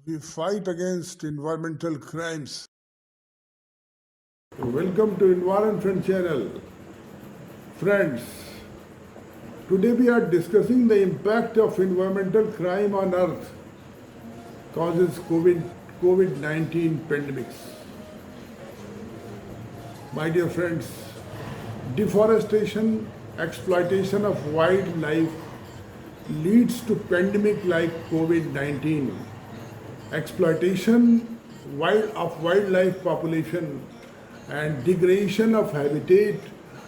We fight against environmental crimes. Welcome to Environ channel. Friends, today we are discussing the impact of environmental crime on earth causes COVID-19 pandemics. My dear friends, deforestation, exploitation of wildlife leads to pandemic like COVID-19. Exploitation of wildlife population and degradation of habitat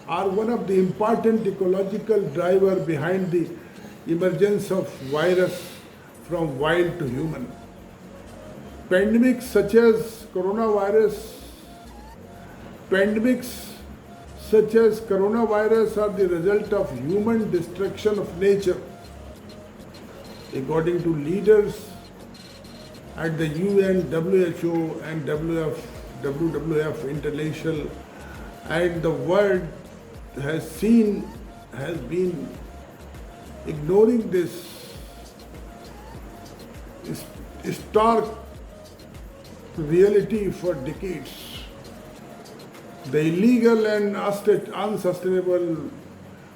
are one of the important ecological drivers behind the emergence of virus from wild to human. Pandemics such as coronavirus are the result of human destruction of nature. According to leaders at the UN, WHO and WWF International, and the world has been ignoring this stark reality for decades. The illegal and unsustainable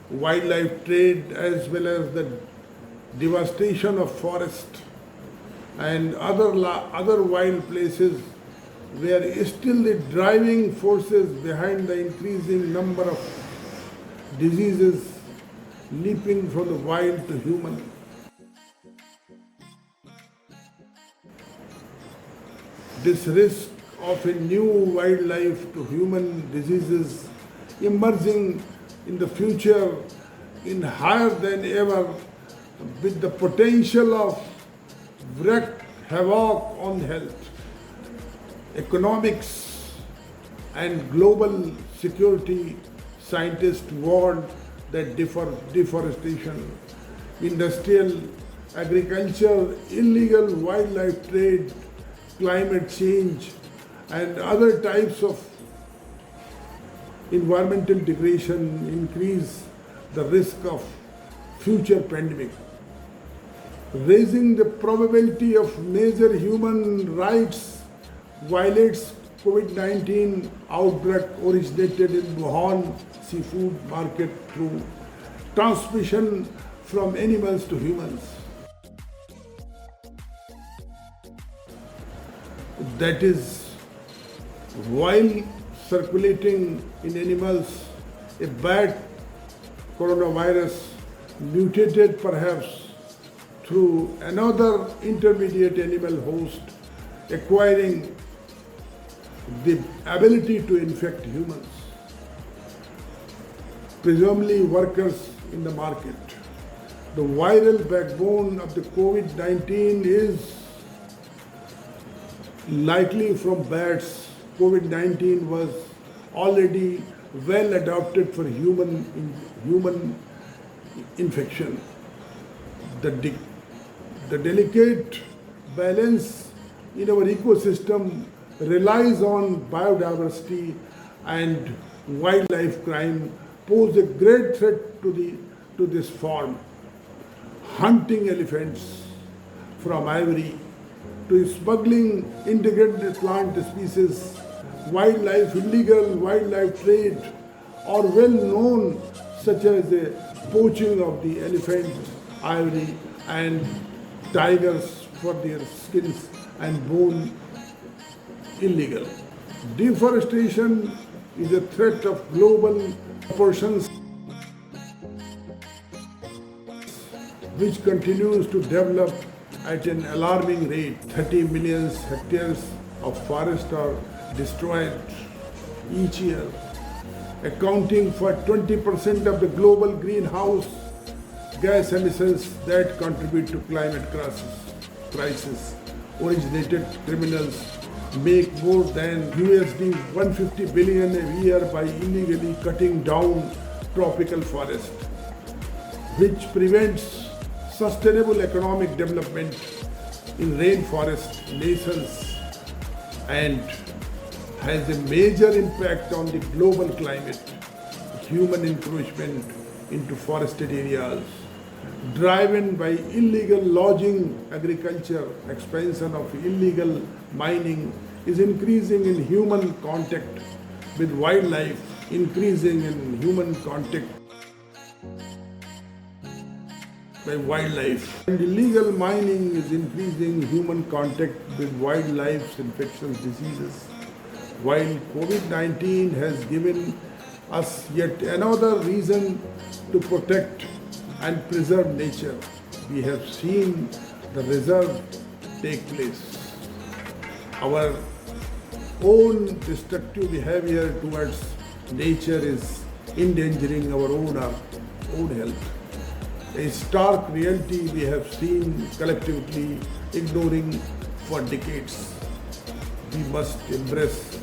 wildlife trade, as well as the devastation of forest and other wild places, were still the driving forces behind the increasing number of diseases leaping from the wild to human. This risk of a new wildlife to human diseases emerging in the future in higher than ever, with the potential of wreak havoc on health, economics and global security. Scientists warn that deforestation, industrial agriculture, illegal wildlife trade, climate change and other types of environmental degradation increase the risk of future pandemic, raising the probability of major human rights violates. COVID-19 outbreak originated in Wuhan seafood market through transmission from animals to humans. That is, while circulating in animals, a bad coronavirus mutated perhaps through another intermediate animal host, acquiring the ability to infect humans, presumably workers in the market. The viral backbone of the COVID-19 is likely from bats. COVID-19 was already well adapted for human infection. The delicate balance in our ecosystem relies on biodiversity, and wildlife crime pose a great threat to this form. Hunting elephants from ivory to smuggling integrated plant species, illegal wildlife trade are well known, such as the poaching of the elephant, ivory and tigers for their skins and bone, illegal. Deforestation is a threat of global proportions which continues to develop at an alarming rate. 30 million hectares of forest are destroyed each year, accounting for 20% of the global greenhouse gas emissions that contribute to climate crisis. Originated criminals make more than USD 150 billion a year by illegally cutting down tropical forest, which prevents sustainable economic development in rainforest nations and has a major impact on the global climate. Human encroachment into forested areas driven by illegal logging, agriculture, expansion of illegal mining is increasing in human contact with wildlife, increasing in human contact by wildlife. And illegal mining is increasing human contact with wildlife's infectious diseases. While COVID-19 has given us yet another reason to protect and preserve nature, we have seen the result take place. Our own destructive behavior towards nature is endangering our own health. A stark reality we have seen collectively ignoring for decades. We must embrace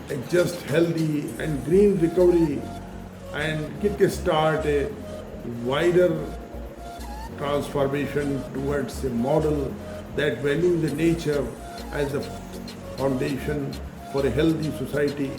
a just, healthy and green recovery and kick-start a wider transformation towards a model that values the nature as a foundation for a healthy society.